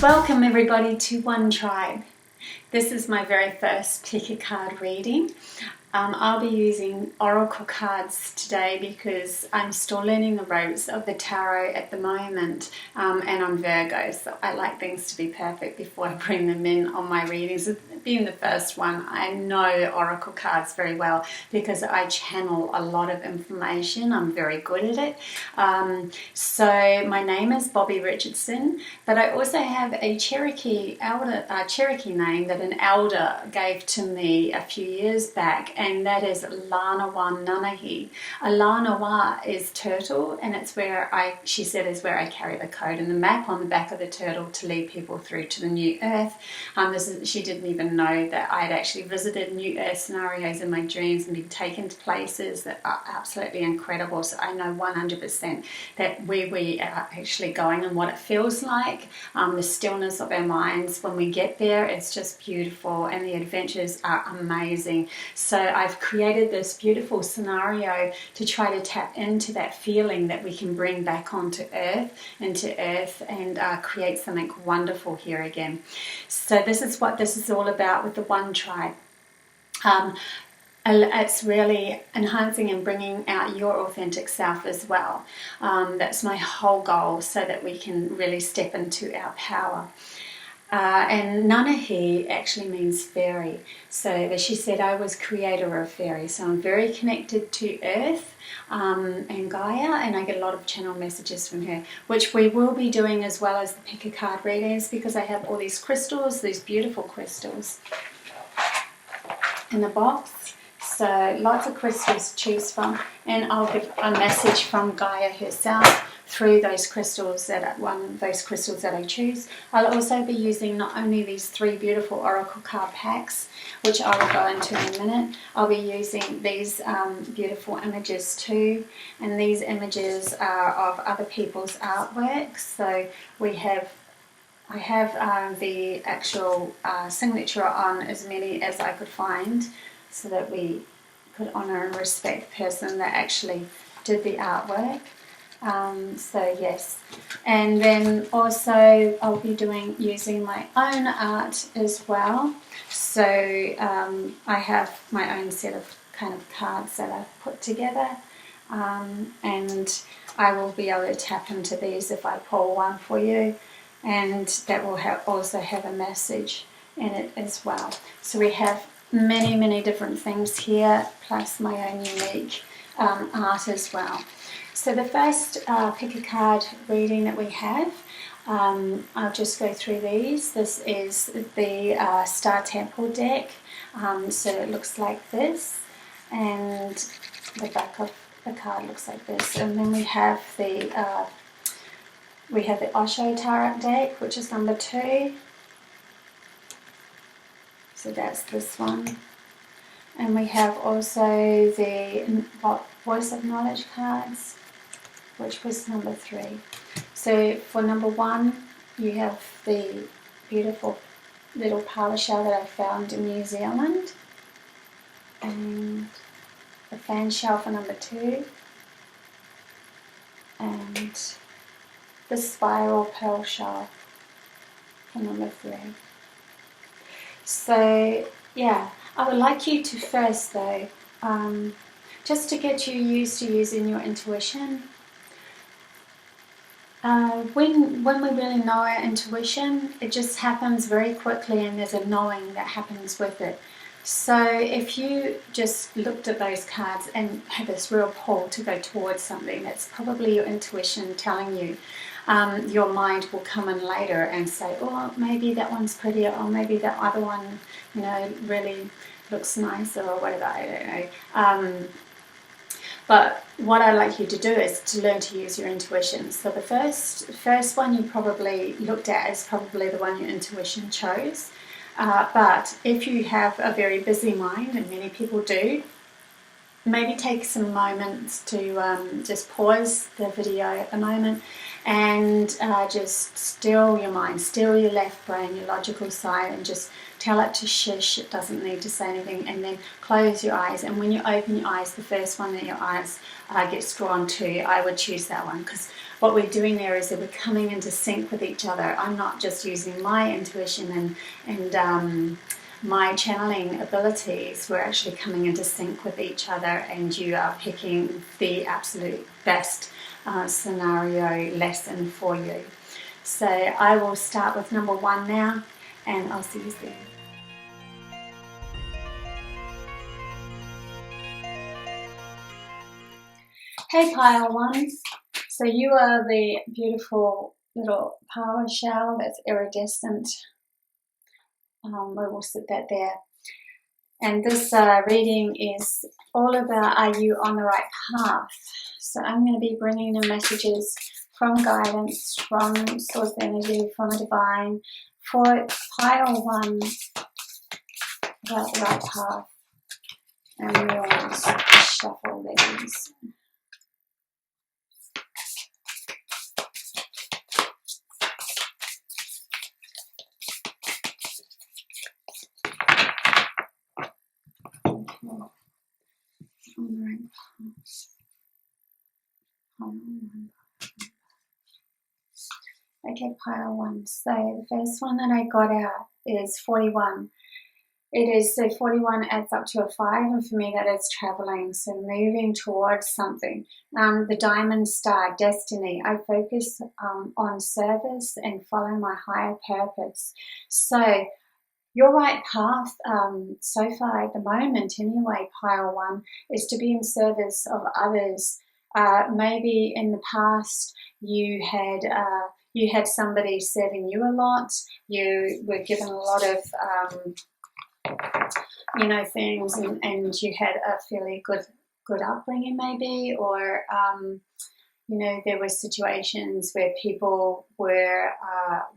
Welcome everybody to One Tribe. This is my very first pick a card reading. I'll be using oracle cards today because I'm still learning the ropes of the tarot at the moment, and I'm Virgo, so I like things to be perfect before I bring them in on my readings. Being the first one, I know oracle cards very well because I channel a lot of information. I'm very good at it. So my name is Bobbie Richardson, but I also have a Cherokee name that an elder gave to me a few years back, and that is Lanawa Nanahi. A Lanawa is turtle, and it's where she said is where I carry the code and the map on the back of the turtle to lead people through to the new earth. She didn't even know that I had actually visited new earth scenarios in my dreams and been taken to places that are absolutely incredible. So I know 100% that where we are actually going and what it feels like, the stillness of our minds when we get there, it's just beautiful, and the adventures are amazing. So I've created this beautiful scenario to try to tap into that feeling that we can bring back into earth and create something wonderful here again. So this is what this is all about with the One Tribe. It's really enhancing and bringing out your authentic self as well. That's my whole goal, so that we can really step into our power. And Nanahi actually means fairy. So as she said, I was creator of fairy. So I'm very connected to Earth and Gaia, and I get a lot of channel messages from her, which we will be doing as well as the pick a card readings, because I have all these crystals, these beautiful crystals in the box. So lots of crystals to choose from, and I'll give a message from Gaia herself through those crystals that I choose. I'll also be using not only these 3 beautiful oracle card packs, which I will go into in a minute. I'll be using these beautiful images too, and these images are of other people's artwork. So I have the actual signature on as many as I could find, so that we could honour and respect the person that actually did the artwork. So yes, and then also I'll be using my own art as well. So I have my own set of kind of cards that I've put together, and I will be able to tap into these if I pull one for you, and that will also have a message in it as well. So we have many different things here, plus my own unique art as well. So the first pick a card reading that we have, I'll just go through these. This is the Star Temple deck. So it looks like this, and the back of the card looks like this. And then we have the Osho Tarot deck, which is number 2. So that's this one. And we have also the Voice of Knowledge cards, which was number 3. So for number 1, you have the beautiful little parlour shell that I found in New Zealand, and the fan shell for number 2, and the spiral pearl shell for number 3. So yeah, I would like you to first though, just to get you used to using your intuition. When we really know our intuition, it just happens very quickly, and there's a knowing that happens with it. So if you just looked at those cards and had this real pull to go towards something, that's probably your intuition telling you. Your mind will come in later and say, oh, maybe that one's prettier, or maybe that other one, really looks nicer, or whatever, I don't know. But what I'd like you to do is to learn to use your intuition. So the first one you probably looked at is probably the one your intuition chose. But if you have a very busy mind, and many people do, maybe take some moments to just pause the video at the moment and just still your mind, still your left brain, your logical side, and just tell it to shush. It doesn't need to say anything, and then close your eyes. And when you open your eyes, the first one that your eyes gets drawn to, I would choose that one, because what we're doing there is that we're coming into sync with each other. I'm not just using my intuition and my channeling abilities. We're actually coming into sync with each other, and you are picking the absolute best scenario lesson for you. So I will start with number 1 now, and I'll see you soon. Hey pile ones, so you are the beautiful little power shell that's iridescent. We will sit that there. And this reading is all about, are you on the right path? So I'm going to be bringing the messages from guidance, from source energy, from the divine, for pile 1, about the right path. And we'll just shuffle these. Okay, pile 1. So the first one that I got out is 41. It is, so 41 adds up to a 5, and for me that is traveling, so moving towards something. The diamond star, destiny. I focus on service and follow my higher purpose. So your right path so far at the moment anyway, pile 1, is to be in service of others. Maybe in the past you had somebody serving you a lot. You were given a lot of things, and you had a fairly good upbringing maybe, or there were situations where people were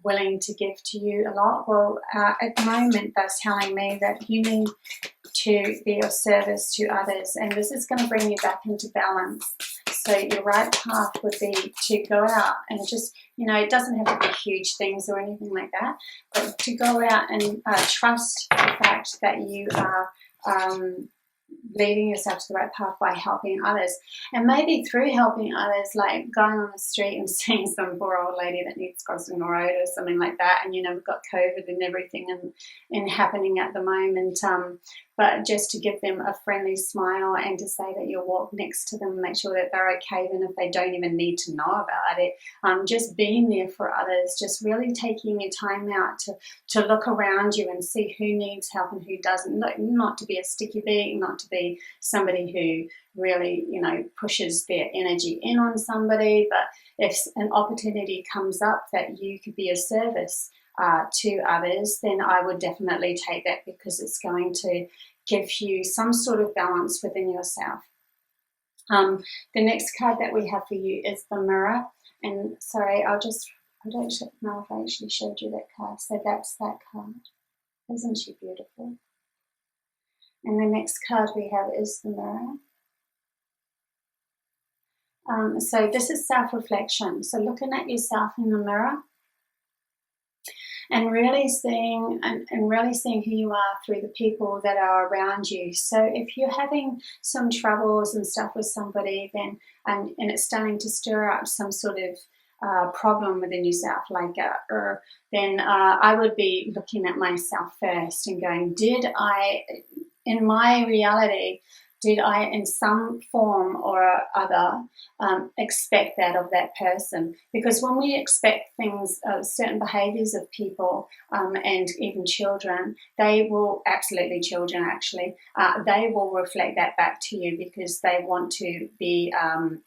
willing to give to you a lot. Well, at the moment that's telling me that you need to be of service to others, and this is going to bring you back into balance. So your right path would be to go out and just, it doesn't have to be huge things or anything like that, but to go out and trust the fact that you are leading yourself to the right path by helping others. And maybe through helping others, like going on the street and seeing some poor old lady that needs crossing the road or something like that, and we've got COVID and everything and happening at the moment, but just to give them a friendly smile and to say that you'll walk next to them and make sure that they're okay, even if they don't even need to know about it. Just being there for others, just really taking your time out to look around you and see who needs help and who doesn't. Not to be a sticky beak, not to be somebody who really, pushes their energy in on somebody, but if an opportunity comes up that you could be of service to others, then I would definitely take that, because it's going to give you some sort of balance within yourself. The next card that we have for you is the Mirror, and sorry, I don't know if I actually showed you that card. So that's that card. Isn't she beautiful? And the next card we have is the Mirror. So this is self-reflection. So looking at yourself in the mirror and really seeing who you are through the people that are around you. So if you're having some troubles and stuff with somebody, then and it's starting to stir up some sort of problem within yourself, then I would be looking at myself first and going, in my reality, did I, in some form or other, expect that of that person? Because when we expect things, certain behaviours of people and even children, they will, absolutely children actually, they will reflect that back to you, because they want to be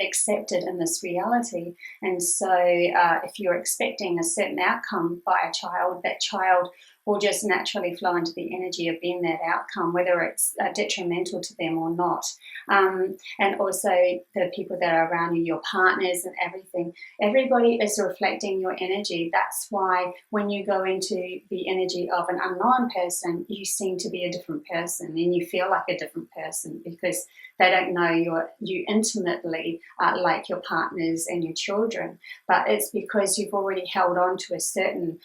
accepted in this reality. And so if you're expecting a certain outcome by a child, that child will just naturally flow into the energy of being that outcome, whether it's detrimental to them or not. And also the people that are around you, your partners and everything, everybody is reflecting your energy. That's why when you go into the energy of an unknown person, you seem to be a different person and you feel like a different person, because they don't know you intimately like your partners and your children. But it's because you've already held on to a certain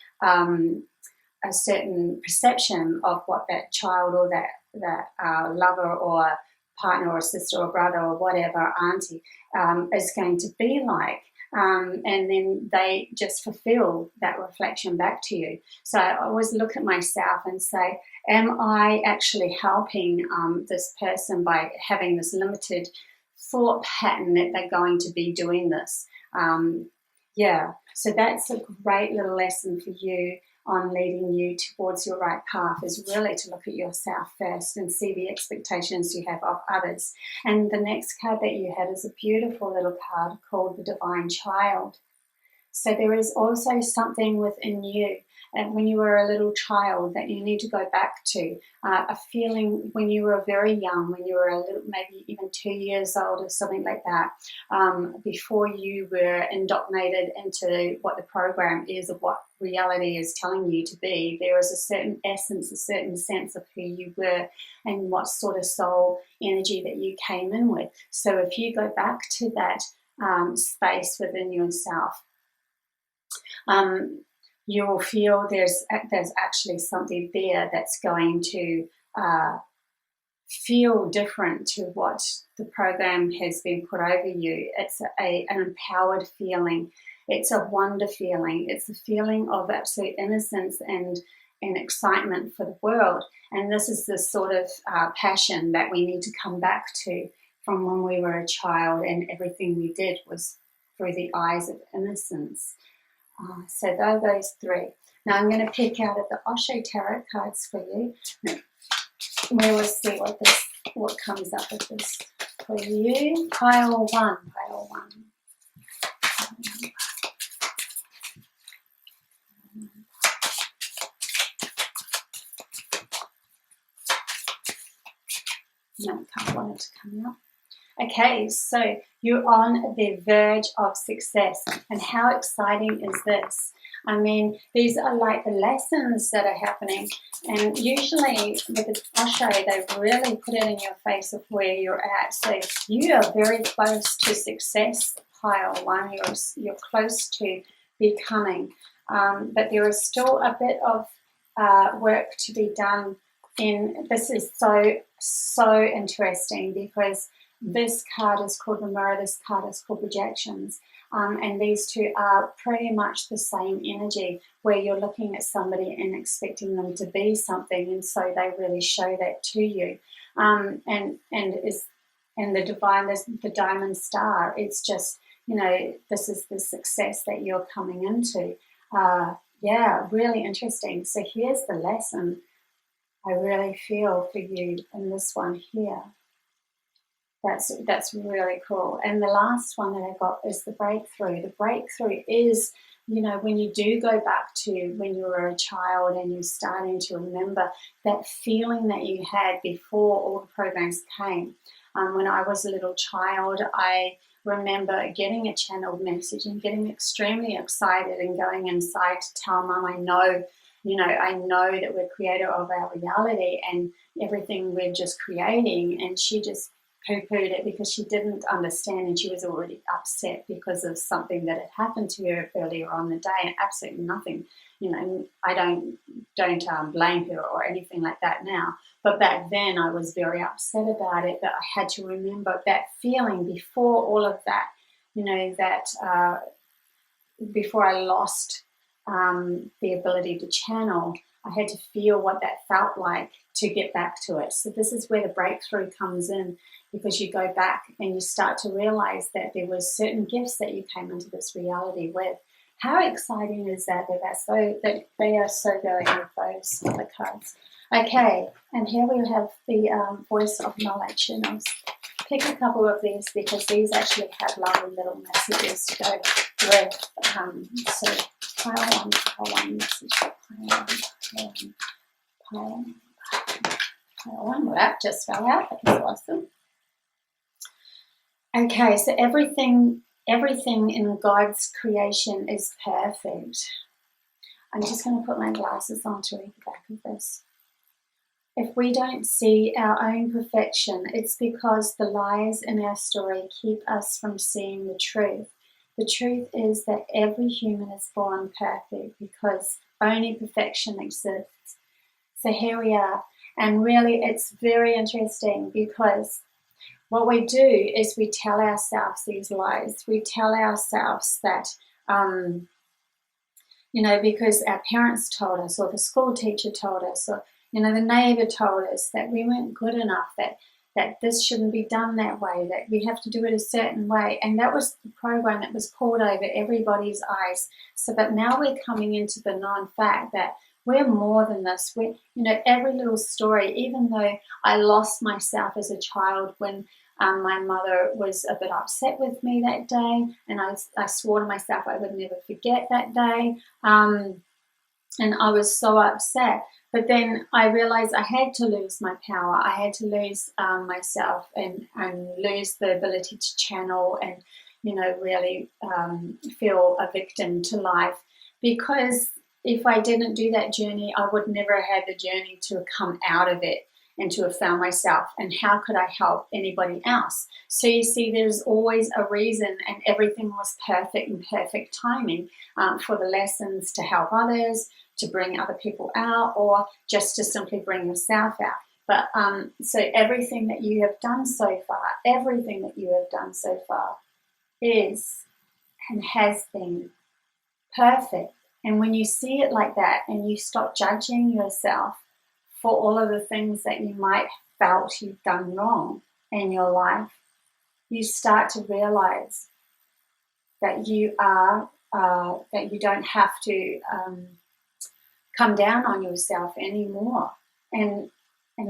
perception of what that child or that lover or partner or sister or brother or whatever, auntie, is going to be like. and then they just fulfill that reflection back to you. So I always look at myself and say, am I actually helping this person by having this limited thought pattern that they're going to be doing this? Yeah, so that's a great little lesson for you on leading you towards your right path, is really to look at yourself first and see the expectations you have of others. And the next card that you had is a beautiful little card called the Divine Child. So there is also something within you, and when you were a little child, that you need to go back to, a feeling when you were very young, when you were a little, maybe even 2 years old or something like that, before you were indoctrinated into what the program is of what reality is telling you to be. There is a certain essence, a certain sense of who you were and what sort of soul energy that you came in with. So if you go back to that space within yourself, you will feel there's actually something there that's going to feel different to what the program has been put over you. It's an empowered feeling. It's a wonder feeling. It's a feeling of absolute innocence and excitement for the world. And this is the sort of passion that we need to come back to from when we were a child, and everything we did was through the eyes of innocence. So there are those three. Now I'm going to pick out of the Osho tarot cards for you. We will see what comes up with this for you. Pile one. No, can't want it to come out. Okay, so you're on the verge of success, and how exciting is this? I mean, these are like the lessons that are happening, and usually with the Osho, they really put it in your face of where you're at. So you are very close to success, pile one. You're close to becoming, but there is still a bit of work to be done. This is so interesting, because this card is called the mirror, this card is called projections, and these two are pretty much the same energy, where you're looking at somebody and expecting them to be something, and so they really show that to you. And the divine, the diamond star, it's just, this is the success that you're coming into. Yeah, really interesting. So here's the lesson I really feel for you in this one here. That's really cool. And the last one that I got is the breakthrough. The breakthrough is, when you do go back to when you were a child and you're starting to remember that feeling that you had before all the programs came. When I was a little child, I remember getting a channeled message and getting extremely excited and going inside to tell Mum, I know that we're creator of our reality and everything we're just creating. And she just poo-pooed it because she didn't understand, and she was already upset because of something that had happened to her earlier on the day, and absolutely nothing. I don't blame her or anything like that now. But back then I was very upset about it, that I had to remember that feeling before all of that, before I lost the ability to channel, I had to feel what that felt like to get back to it. So this is where the breakthrough comes in, because you go back and you start to realize that there were certain gifts that you came into this reality with. How exciting is that? That they are so going with those other cards. Okay, and here we have the voice of knowledge, and I'll pick a couple of these because these actually have lovely little messages to go with. So pile one message, pile one. Well, that just fell out. That was awesome. Okay, so everything in God's creation is perfect. I'm just going to put my glasses on to read the back of this. If we don't see our own perfection, it's because the lies in our story keep us from seeing the truth. The truth is that every human is born perfect because only perfection exists. So here we are. And really, it's very interesting because what we do is we tell ourselves these lies. We tell ourselves that, because our parents told us, or the school teacher told us, or, the neighbor told us that we weren't good enough, that this shouldn't be done that way, that we have to do it a certain way. And that was the program that was poured over everybody's eyes. But now we're coming into the known fact that we're more than this. Every little story, even though I lost myself as a child when my mother was a bit upset with me that day, and I swore to myself I would never forget that day, and I was so upset. But then I realized I had to lose my power. I had to lose myself and lose the ability to channel and, really feel a victim to life. Because if I didn't do that journey, I would never have had the journey to come out of it and to have found myself. And how could I help anybody else? So you see, there's always a reason, and everything was perfect and perfect timing for the lessons to help others, to bring other people out, or just to simply bring yourself out. But so everything that you have done so far, is and has been perfect. And when you see it like that, and you stop judging yourself for all of the things that you might have felt you've done wrong in your life, you start to realize that you don't have to come down on yourself anymore. And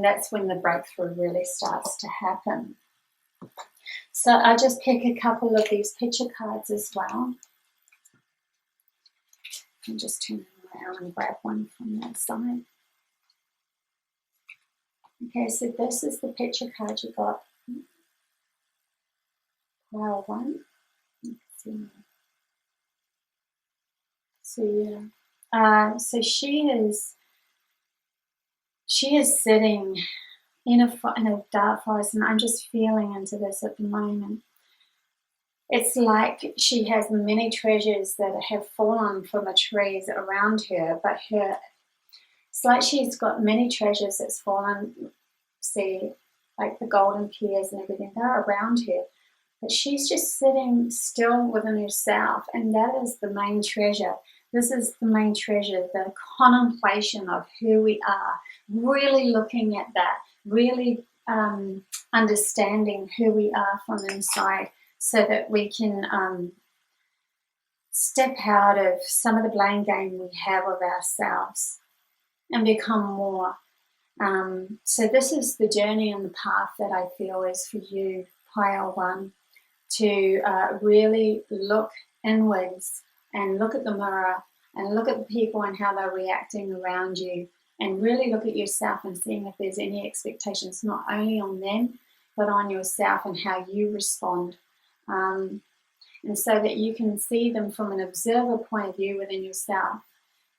that's when the breakthrough really starts to happen. So I just pick a couple of these picture cards as well. And just turn them around and grab one from that side. Okay, so this is the picture card you got. Pile one. So yeah. So she is sitting in a dark forest, and I'm just feeling into this at the moment. It's like she has many treasures that have fallen from the trees around her, but it's like she's got many treasures that's fallen, see, like the golden pears and everything, they're around her. But she's just sitting still within herself, and that is the main treasure. This is the main treasure, the contemplation of who we are, really looking at that, really understanding who we are from inside, so that we can step out of some of the blame game we have of ourselves and become more. So this is the journey and the path that I feel is for you, pile one, to really look inwards and look at the mirror and look at the people and how they're reacting around you, and really look at yourself and seeing if there's any expectations, not only on them, but on yourself and how you respond. And so that you can see them from an observer point of view within yourself,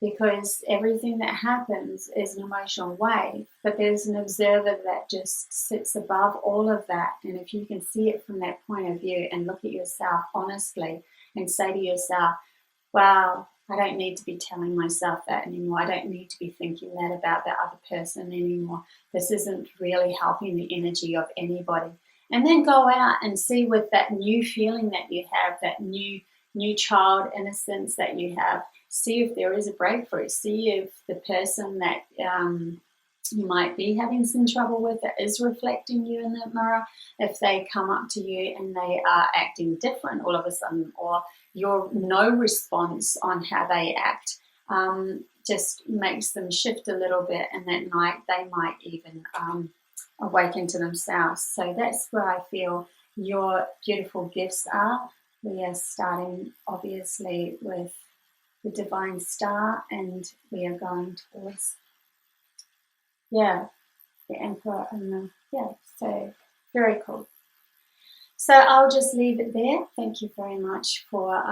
because everything that happens is an emotional wave, but there's an observer that just sits above all of that. And if you can see it from that point of view and look at yourself honestly and say to yourself, wow, I don't need to be telling myself that anymore. I don't need to be thinking that about that other person anymore. This isn't really helping the energy of anybody. And then go out and see with that new feeling that you have, that new child innocence that you have, see if there is a breakthrough. See if the person that you might be having some trouble with that is reflecting you in that mirror, if they come up to you and they are acting different all of a sudden, or your no response on how they act just makes them shift a little bit, and that night they might even awaken to themselves. So that's where I feel your beautiful gifts are. We are starting obviously with the divine star, and we are going towards the emperor and so very cool. So I'll just leave it there. Thank you very much for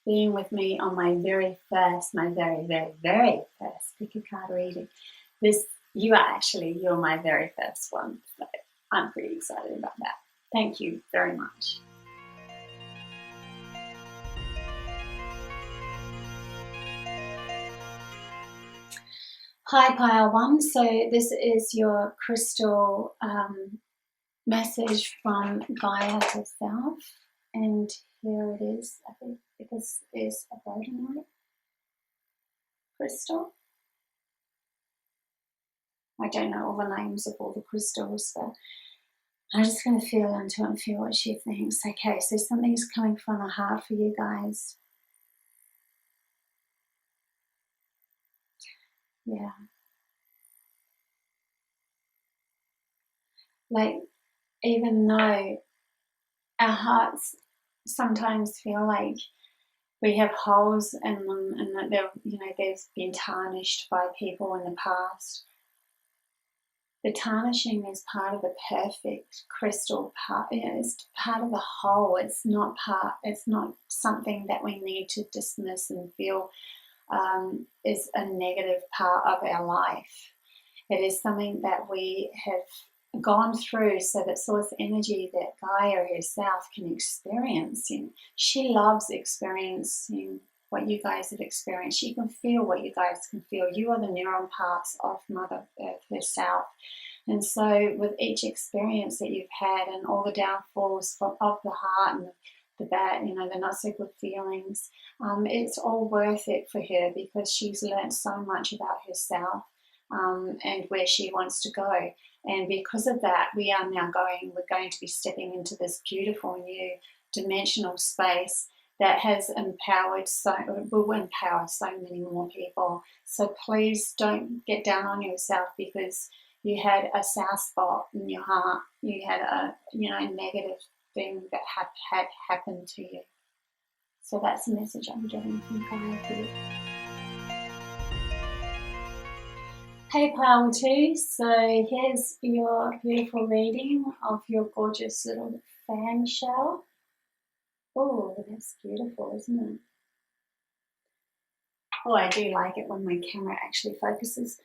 being with me on my very first pick a card reading. You're my very first one. So I'm pretty excited about that. Thank you very much. Hi, pile one. So this is your crystal message from Gaia herself, and here it is. I think this is a rhodonite crystal. I don't know all the names of all the crystals, but I'm just going to feel into it and feel what she thinks. Okay, so something's coming from the heart for you guys. Yeah. Like, even though our hearts sometimes feel like we have holes in them and that they've been tarnished by people in the past, the tarnishing is part of the perfect crystal part. It's part of the whole. It's not something that we need to dismiss and feel is a negative part of our life. It is something that we have gone through so that source energy, that Gaia herself, can experience. She loves experiencing what you guys have experienced. She can feel what you guys can feel. You are the neuron parts of Mother Earth herself. And so with each experience that you've had and all the downfalls of the heart and the bad, the not so good feelings, it's all worth it for her, because she's learned so much about herself and where she wants to go. And because of that, we're going to be stepping into this beautiful new dimensional space that will empower so many more people. So please don't get down on yourself because you had a sour spot in your heart. You had a negative thing that had happened to you. So that's the message I'm getting from Gaia for you. Hey Pile 2, so here's your beautiful reading of your gorgeous little fan shell. Oh, that's beautiful, isn't it? Oh, I do like it when my camera actually focuses.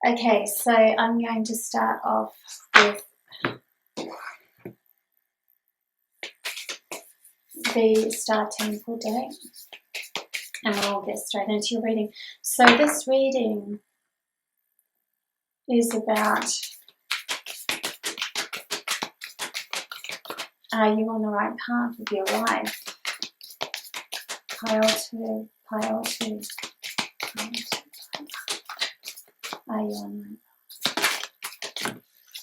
Okay, so I'm going to start off with the Star Temple deck, and we'll get straight into your reading. So this reading is about, are you on the right path of your life? Pile 2. Are you on the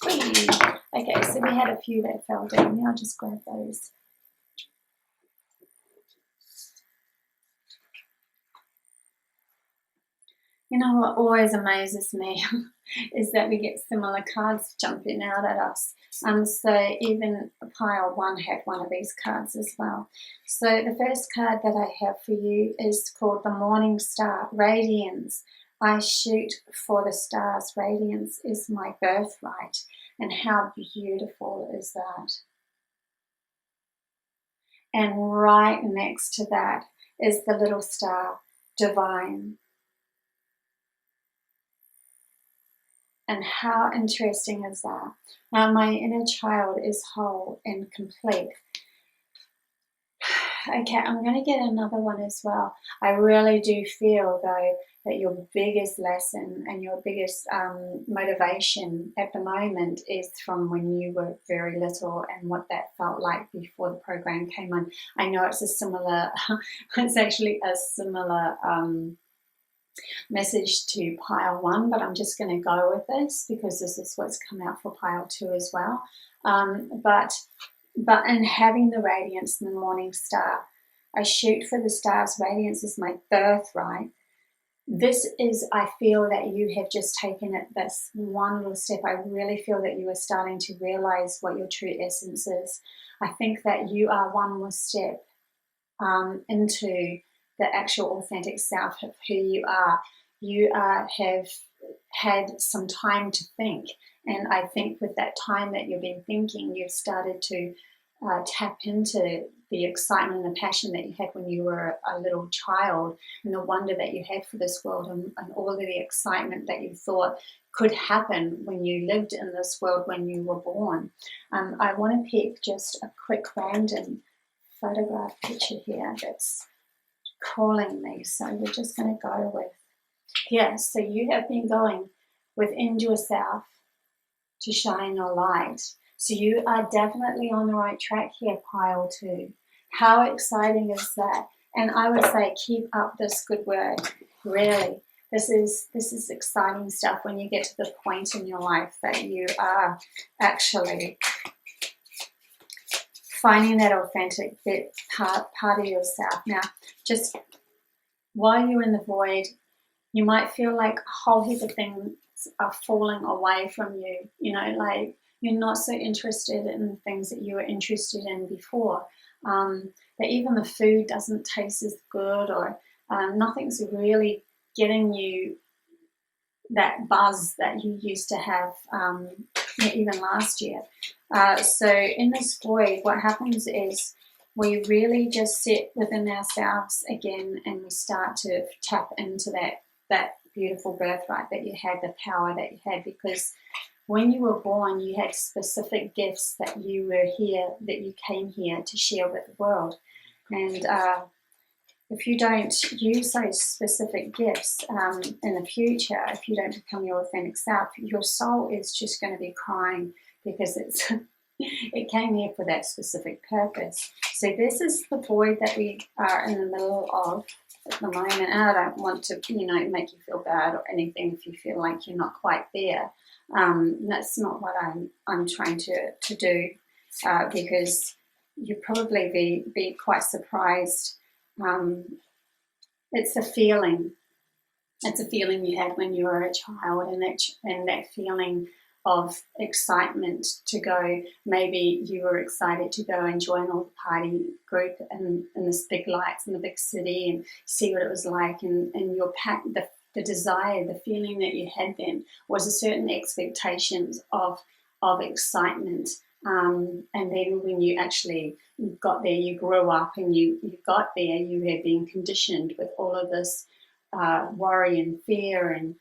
right path? Okay, so we had a few that fell down. Now I'll just grab those. You know what always amazes me is that we get similar cards jumping out at us. So even Pile 1 had one of these cards as well. So the first card that I have for you is called the Morning Star, Radiance. I shoot for the stars. Radiance is my birthright. And how beautiful is that? And right next to that is the little star, Divine. And how interesting is that? Now, my inner child is whole and complete. Okay, I'm going to get another one as well. I really do feel, though, that your biggest lesson and your biggest motivation at the moment is from when you were very little and what that felt like before the program came on. I know it's it's actually a similar message to Pile 1, but I'm just going to go with this because this is what's come out for Pile 2 as well. But in having the radiance and the morning star, I shoot for the stars. Radiance is my birthright. This is, I feel that you have just taken it this one little step. I really feel that you are starting to realize what your true essence is. I think that you are one more step into the actual authentic self of who you are. You have had some time to think, and I think with that time that you've been thinking, you've started to tap into the excitement and the passion that you had when you were a little child, and the wonder that you had for this world, and all of the excitement that you thought could happen when you lived in this world when you were born. I want to pick just a quick random photograph picture here that's calling me, so we're just going to go with, yes, so you have been going within yourself to shine your light. So you are definitely on the right track here, pile 2. How exciting is that? And I would say keep up this good work, really. This is exciting stuff when you get to the point in your life that you are actually finding that authentic part of yourself. Now, just while you're in the void, you might feel like a whole heap of things are falling away from you, you know, like you're not so interested in things that you were interested in before. That even the food doesn't taste as good, or nothing's really getting you that buzz that you used to have even last year. So in this void, what happens is we really just sit within ourselves again, and we start to tap into that beautiful birthright that you had, the power that you had, because when you were born, you had specific gifts that you came here to share with the world. And if you don't use those specific gifts in the future, if you don't become your authentic self, your soul is just going to be crying, because it came here for that specific purpose. So this is the void that we are in the middle of at the moment. And I don't want to, make you feel bad or anything if you feel like you're not quite there. That's not what I'm trying to do, because you'll probably be quite surprised. It's a feeling. It's a feeling you had when you were a child, and that feeling of excitement to go. Maybe you were excited to go and join all the party group in this big lights in the big city and see what it was like, and your the desire, the feeling that you had then was a certain expectations of excitement. And then when you actually got there, you grew up and you got there, you had been conditioned with all of this worry and fear, and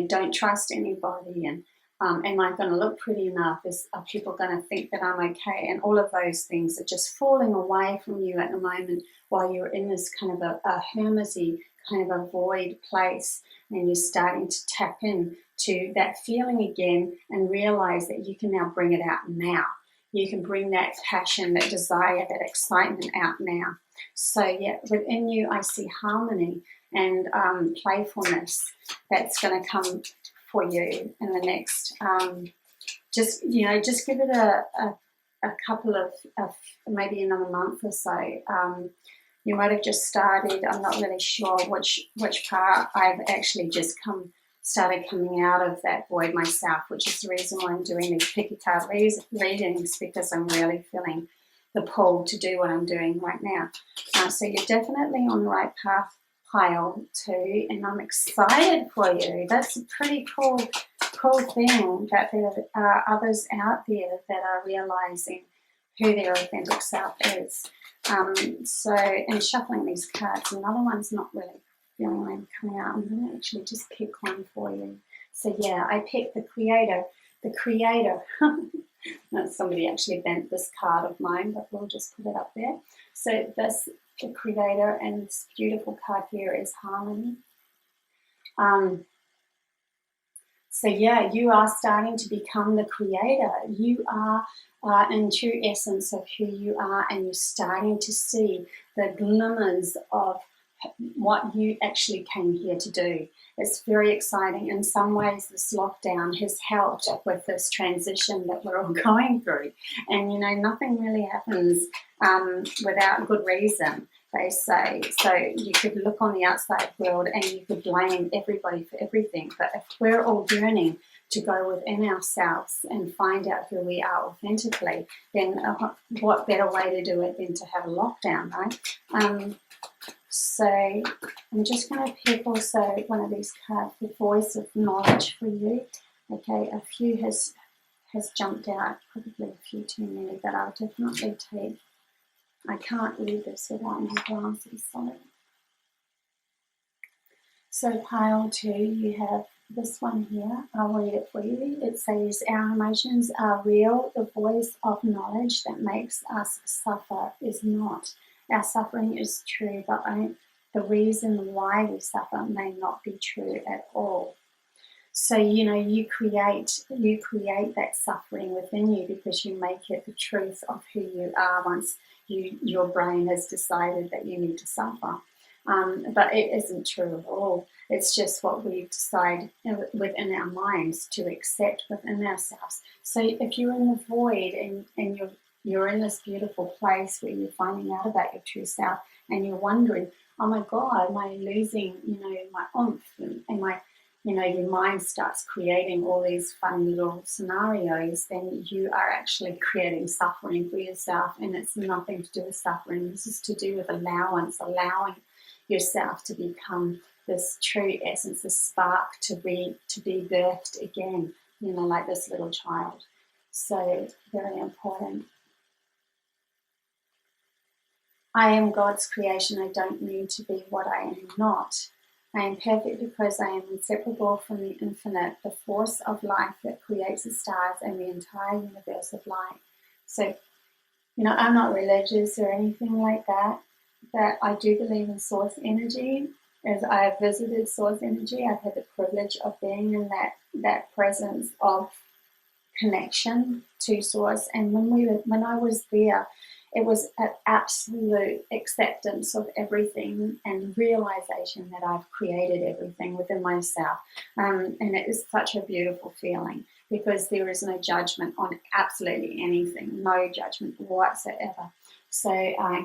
don't trust anybody, and am I going to look pretty enough? Are people going to think that I'm okay? And all of those things are just falling away from you at the moment, while you're in this kind of a hermity, kind of a void place, and you're starting to tap in to that feeling again and realize that you can now bring it out now. You can bring that passion, that desire, that excitement out now. So yeah, within you I see harmony and playfulness that's going to come for you in the next. Just give it a couple of maybe another month or so. You might have just started. I'm not really sure which part. I've actually just started coming out of that void myself, which is the reason why I'm doing these pickacardreadings, because I'm really feeling the pull to do what I'm doing right now. So you're definitely on the right path, pile 2, and I'm excited for you. That's a pretty cool thing, that there are others out there that are realizing who their authentic self is. So, and shuffling these cards, another one's not really feeling like coming out. I'm going to actually just pick one for you. So yeah, I picked the creator. Somebody actually bent this card of mine, but we'll just put it up there. So the creator, and this beautiful card here is harmony. So yeah, you are starting to become the creator. You are in true essence of who you are, and you're starting to see the glimmers of what you actually came here to do. It's very exciting. In some ways, this lockdown has helped with this transition that we're all going through. And, nothing really happens without good reason, they say. So you could look on the outside world and you could blame everybody for everything. But if we're all yearning to go within ourselves and find out who we are authentically, then what better way to do it than to have a lockdown, right? So I'm just going to pick also one of these cards, the voice of knowledge for you. Okay, a few has jumped out, probably a few too many, but I'll definitely take. I can't read this without my glasses, sorry. So pile 2, you have this one here. I'll read it for you. It says, our emotions are real. The voice of knowledge that makes us suffer is not. Our suffering is true, but the reason why we suffer may not be true at all. So, you create that suffering within you because you make it the truth of who you are once your brain has decided that you need to suffer. But it isn't true at all. It's just what we decide within our minds to accept within ourselves. So if you're in the void and you're in this beautiful place where you're finding out about your true self and you're wondering, oh my God, am I losing, my oomph? Am I, your mind starts creating all these fun little scenarios, then you are actually creating suffering for yourself, and it's nothing to do with suffering. This is to do with allowing yourself to become this true essence, this spark to be birthed again, like this little child. So very important. I am God's creation. I don't need to be what I am not. I am perfect because I am inseparable from the infinite, the force of life that creates the stars and the entire universe of light. So, I'm not religious or anything like that, but I do believe in source energy. As I have visited source energy, I've had the privilege of being in that presence of connection to source. And when I was there, it was an absolute acceptance of everything and realization that I've created everything within myself. And it is such a beautiful feeling because there is no judgment on absolutely anything, no judgment whatsoever. So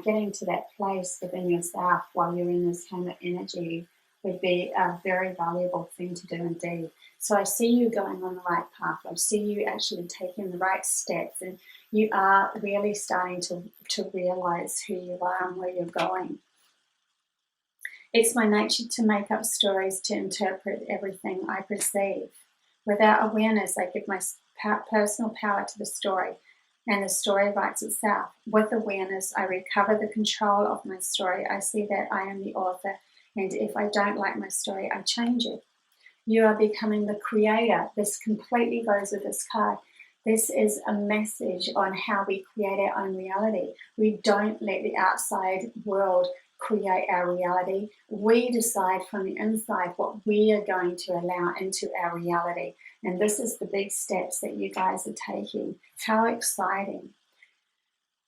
getting to that place within yourself while you're in this kind of energy would be a very valuable thing to do indeed. So I see you going on the right path. I see you actually taking the right steps, and you are really starting to realize who you are and where you're going. It's my nature to make up stories, to interpret everything I perceive. Without awareness, I give my personal power to the story, and the story writes itself. With awareness, I recover the control of my story. I see that I am the author, and if I don't like my story, I change it. You are becoming the creator. This completely goes with this card. This is a message on how we create our own reality. We don't let the outside world create our reality. We decide from the inside what we are going to allow into our reality. And this is the big steps that you guys are taking. How exciting.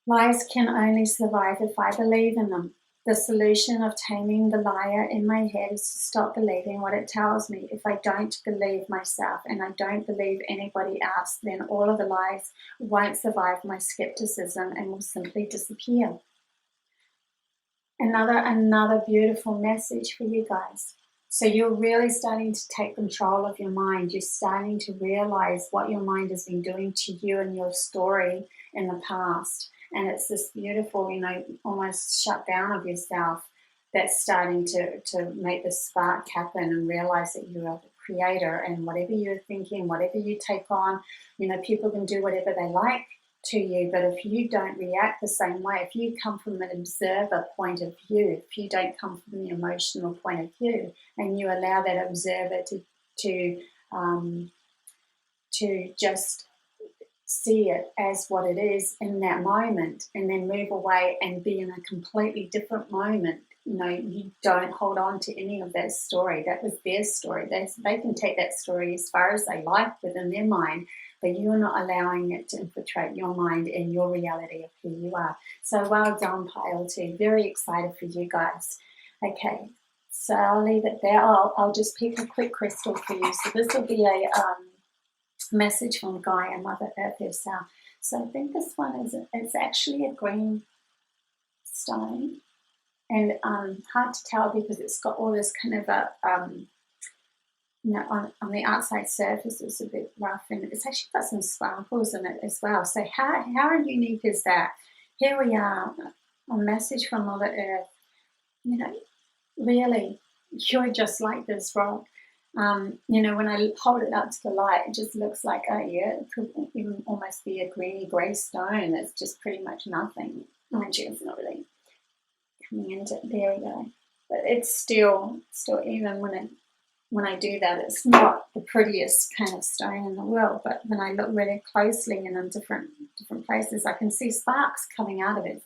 Lies can only survive if I believe in them. The solution of taming the liar in my head is to stop believing what it tells me. If I don't believe myself and I don't believe anybody else, then all of the lies won't survive my skepticism and will simply disappear. Another beautiful message for you guys. So you're really starting to take control of your mind. You're starting to realize what your mind has been doing to you and your story in the past. And it's this beautiful, almost shut down of yourself that's starting to make this spark happen and realize that you are the creator, and whatever you're thinking, whatever you take on, people can do whatever they like to you, but if you don't react the same way, if you come from an observer point of view, if you don't come from the emotional point of view, and you allow that observer to just see it as what it is in that moment, and then move away and be in a completely different moment. You don't hold on to any of that story. That was their story. They can take that story as far as they like within their mind, but you're not allowing it to infiltrate your mind and your reality of who you are. So well done, Pile 2. Very excited for you guys. Okay, so I'll leave it there. I'll just pick a quick crystal for you. So this will be a message from Gaia, Mother Earth herself. So I think this one it's actually a green stone, and hard to tell because it's got all this kind of a on the outside surface it's a bit rough, and it's actually got some sparkles in it as well. So how unique is that? Here we are, a message from Mother Earth. Really, you're just like this rock. When I hold it up to the light, it just looks like, it could even almost be a greeny grey stone. It's just pretty much nothing. Mind you, it's not really coming into it. There we go. But it's still even when I do that, it's not the prettiest kind of stone in the world. But when I look really closely and in different places, I can see sparks coming out of it.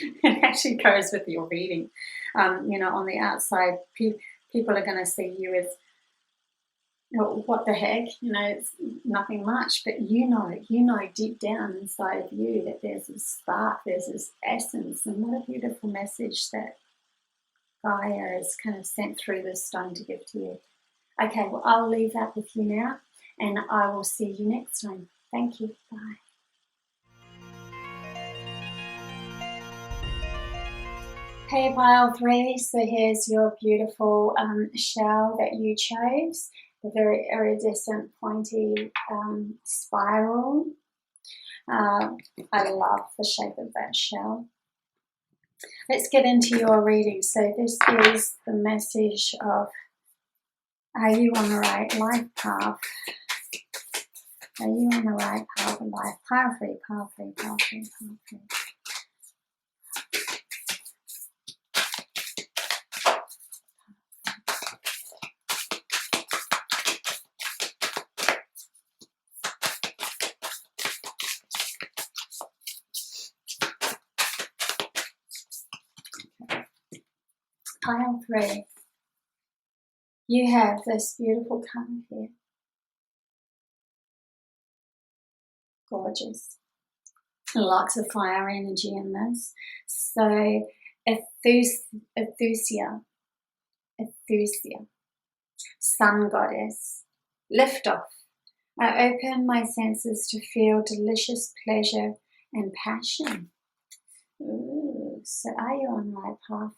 It actually goes with your reading. On the outside, people are going to see you as well, what the heck, it's nothing much, but you know deep down inside of you that there's this spark, there's this essence, and what a beautiful message that Gaia has kind of sent through this stone to give to you. Okay, well, I'll leave that with you now, and I will see you next time. Thank you. Bye. Hey, pile 3, so here's your beautiful shell that you chose, the very iridescent pointy spiral. I love the shape of that shell. Let's get into your reading. So this is the message of, are you on the right life path? Are you on the right path of life? Pile 3, pile 3, pile 3, pile 3. Pile 3, you have this beautiful card here. Gorgeous. Lots of fire energy in this. So, Ethusia, sun goddess, lift off. I open my senses to feel delicious pleasure and passion. Ooh, so are you on the right path?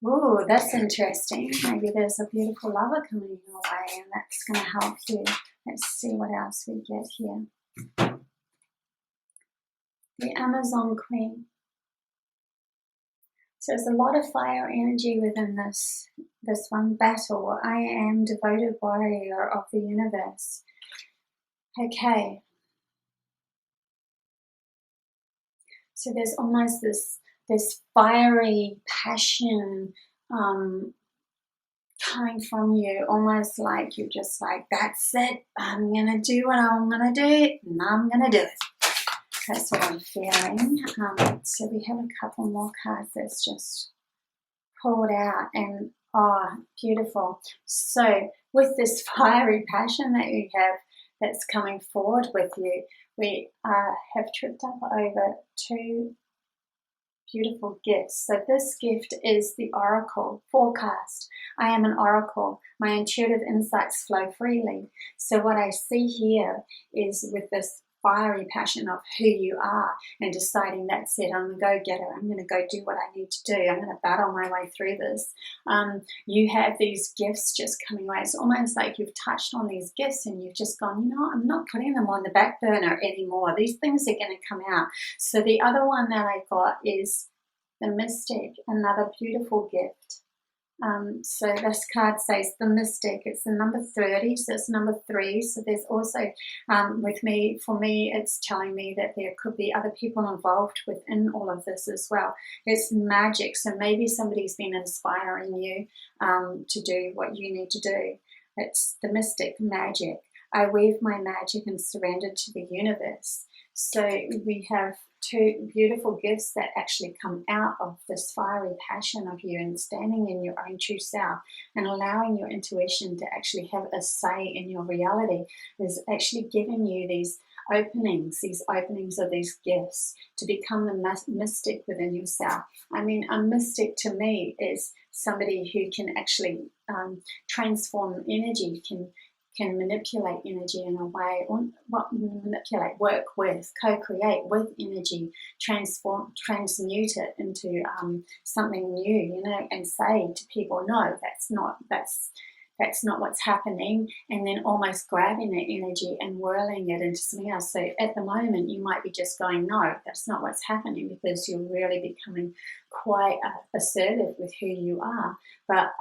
Ooh, that's interesting. Maybe there's a beautiful lover coming your way and that's going to help you. Let's see what else we get here. The Amazon Queen. So there's a lot of fire energy within this one. Battle. I am devoted warrior of the universe. Okay. So there's almost this fiery passion coming from you, almost like you're just like, that's it, I'm going to do what I'm going to do, and I'm going to do it. That's what I'm feeling. So we have a couple more cards that's just pulled out, and beautiful. So with this fiery passion that you have that's coming forward with you, we have tripped up over 2 beautiful gifts. So this gift is the Oracle forecast. I am an oracle. My intuitive insights flow freely. So what I see here is with this fiery passion of who you are and deciding that's it, I'm a go-getter, I'm going to go do what I need to do, I'm going to battle my way through this. You have these gifts just coming away. It's almost like you've touched on these gifts and you've just gone, I'm not putting them on the back burner anymore. These things are going to come out. So the other one that I got is the Mystic, another beautiful gift. So this card says the Mystic. It's the number 30, so it's number 3. So there's also, for me, it's telling me that there could be other people involved within all of this as well. It's magic, so maybe somebody's been inspiring you to do what you need to do. It's the Mystic, magic. I weave my magic and surrender to the universe. So we have 2 beautiful gifts that actually come out of this fiery passion of you and standing in your own true self and allowing your intuition to actually have a say in your reality is actually giving you these openings of these gifts to become the mystic within yourself. I mean, a mystic to me is somebody who can actually transform energy, can manipulate energy in a way, work with, co-create with energy, transmute it into something new, and say to people, no, that's not what's happening, and then almost grabbing that energy and whirling it into something else. So at the moment, you might be just going, no, that's not what's happening, because you're really becoming quite assertive with who you are. But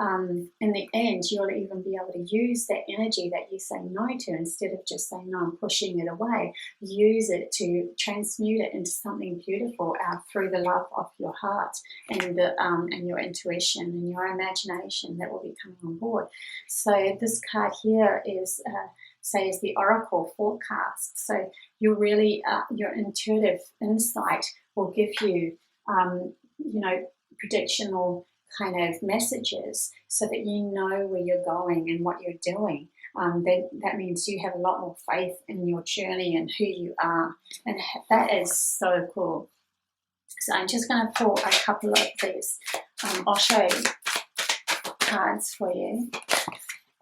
in the end, you'll even be able to use that energy that you say no to, instead of just saying no and pushing it away. Use it to transmute it into something beautiful through the love of your heart and your intuition and your imagination that will be coming on board. So this card here is says the Oracle forecast. So you really your intuitive insight will give you prediction or kind of messages so that you know where you're going and what you're doing. That means you have a lot more faith in your journey and who you are, and that is so cool. So I'm just going to pull a couple of these. I'll show you cards for you.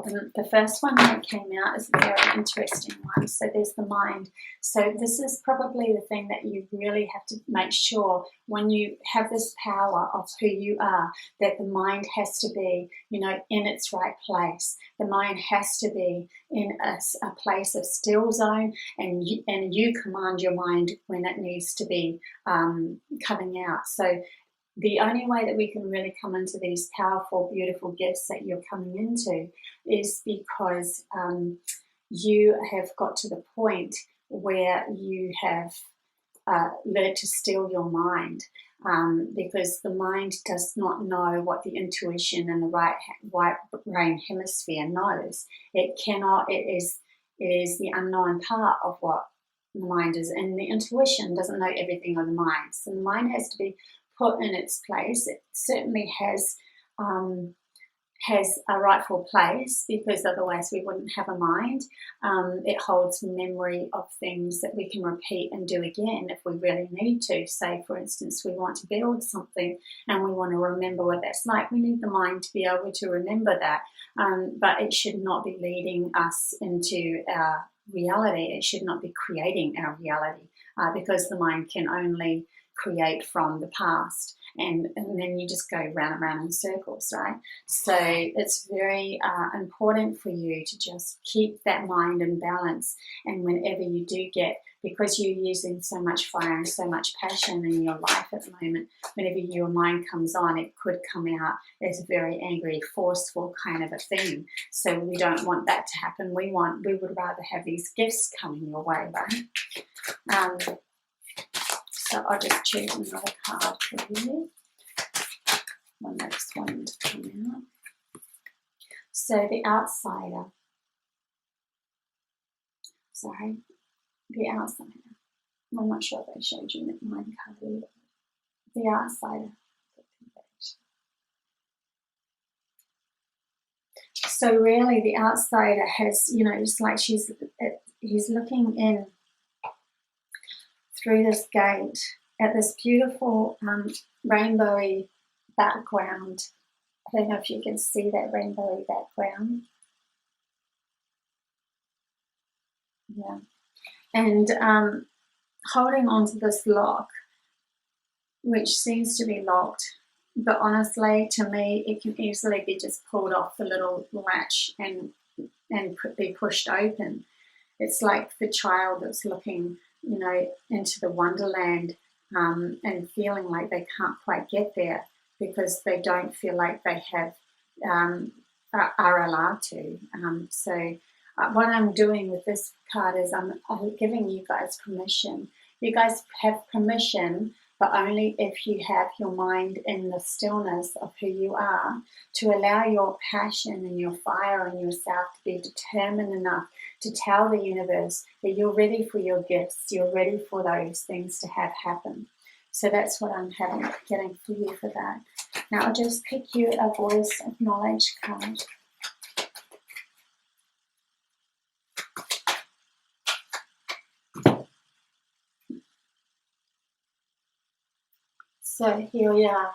The first one that came out is a very interesting one. So there's the mind. So this is probably the thing that you really have to make sure when you have this power of who you are, that the mind has to be, you know, in its right place. The mind has to be in a place of still zone, and you command your mind when it needs to be coming out. So the only way that we can really come into these powerful, beautiful gifts that you're coming into is because you have got to the point where you have learned to still your mind, because the mind does not know what the intuition and the right brain hemisphere knows. It cannot. It is the unknown part of what the mind is, and the intuition doesn't know everything of the mind. So the mind has to be put in its place. It certainly has a rightful place, because otherwise we wouldn't have a mind. It holds memory of things that we can repeat and do again if we really need to. Say, for instance, we want to build something and we want to remember what that's like. We need the mind to be able to remember that, but it should not be leading us into our reality. It should not be creating our reality, because the mind can only create from the past, and then you just go round and round in circles, right? So it's very important for you to just keep that mind in balance, and whenever you do get, because you're using so much fire and so much passion in your life at the moment, whenever your mind comes on, it could come out as a very angry, forceful kind of a thing. So we don't want that to happen. We would rather have these gifts coming your way, right? So I'll just choose another card for you. The next one to come out. So the outsider. Sorry, the outsider. I'm not sure if I showed you that mine card either. The outsider. So really, the outsider has, you know, it's like he's looking in through this gate at this beautiful rainbowy background. I don't know if you can see that rainbowy background. Yeah. And holding on to this lock, which seems to be locked, but honestly, to me, it can easily be just pulled off the little latch and be pushed open. It's like the child that's looking, you know, into the wonderland and feeling like they can't quite get there because they don't feel like they have are allowed to. So what I'm doing with this card is I'm giving you guys permission. You guys have permission, but only if you have your mind in the stillness of who you are, to allow your passion and your fire in yourself to be determined enough to tell the universe that you're ready for your gifts, you're ready for those things to have happen. So that's what I'm getting for you for that. Now I'll just pick you a voice of knowledge card. So here we are.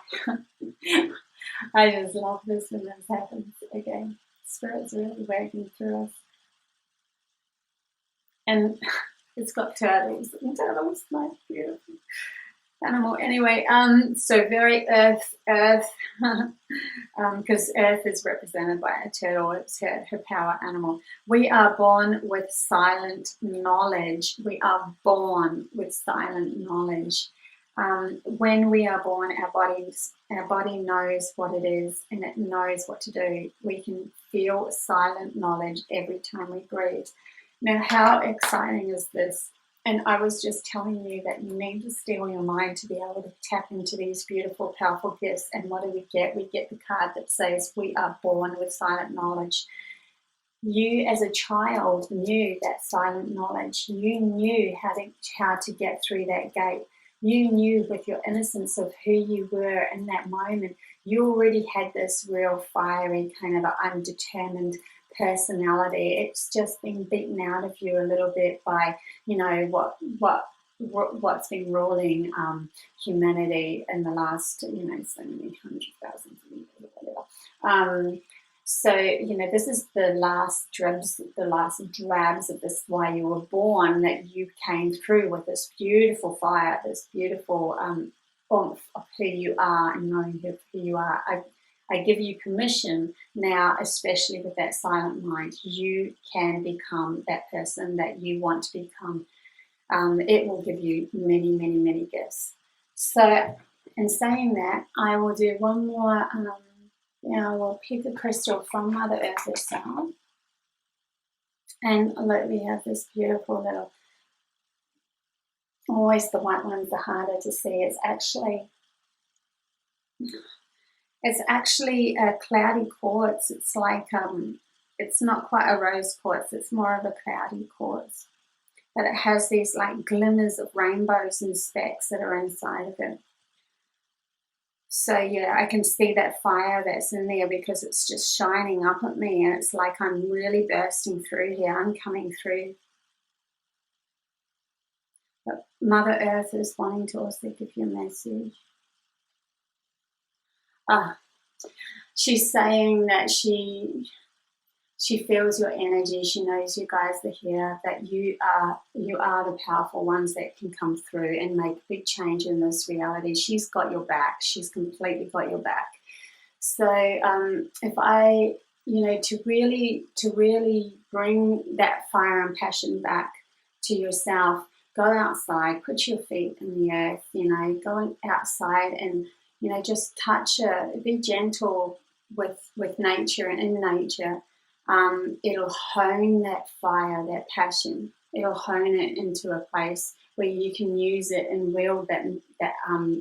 I just love this when this happens again. Spirit's really working through us. And it's got turtles. And turtles, nice, beautiful animal. Anyway, so very earth, because earth is represented by a turtle. It's her power animal. We are born with silent knowledge. We are born with silent knowledge. When we are born, our body knows what it is and it knows what to do. We can feel silent knowledge every time we breathe. Now, how exciting is this? And I was just telling you that you need to steel your mind to be able to tap into these beautiful, powerful gifts. And what do we get? We get the card that says we are born with silent knowledge. You, as a child, knew that silent knowledge. You knew how to get through that gate. You knew with your innocence of who you were in that moment, you already had this real fiery kind of undetermined personality. It's just been beaten out of you a little bit by, you know, what's been ruling humanity in the last, you know, so many 100,000 years or whatever. So, you know, this is the last drabs of this, why you were born, that you came through with this beautiful fire, this beautiful oomph of who you are and knowing who you are. I give you permission now, especially with that silent mind, you can become that person that you want to become. It will give you many, many, many gifts. So in saying that, I will do one more, we'll pick a crystal from Mother Earth herself. And look, we have this beautiful little, always the white ones are harder to see. It's actually a cloudy quartz. It's like, it's not quite a rose quartz, it's more of a cloudy quartz. But it has these like glimmers of rainbows and specks that are inside of it. So yeah, I can see that fire that's in there because it's just shining up at me, and it's like I'm really bursting through here. I'm coming through. But Mother Earth is wanting to also give you a message. She's saying that she feels your energy. She knows you guys are here, that you are the powerful ones that can come through and make a big change in this reality. She's got your back. She's completely got your back. So if I, you know, to really bring that fire and passion back to yourself, go outside, put your feet in the earth, you know, go outside and, you know, just touch it, be gentle with nature and in nature. It'll hone that fire, that passion. It'll hone it into a place where you can use it and wield that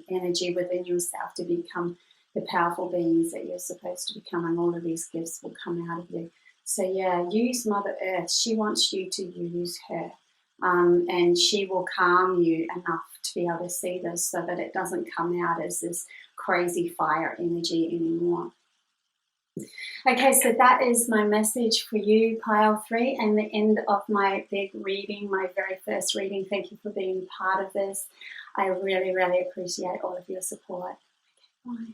energy within yourself to become the powerful beings that you're supposed to become, and all of these gifts will come out of you. So yeah, use Mother Earth. She wants you to use her, and she will calm you enough to be able to see this so that it doesn't come out as this crazy fire energy anymore. Okay, so that is my message for you, Pile 3, and the end of my big reading, my very first reading. Thank you for being part of this. I really, really appreciate all of your support. Okay, bye.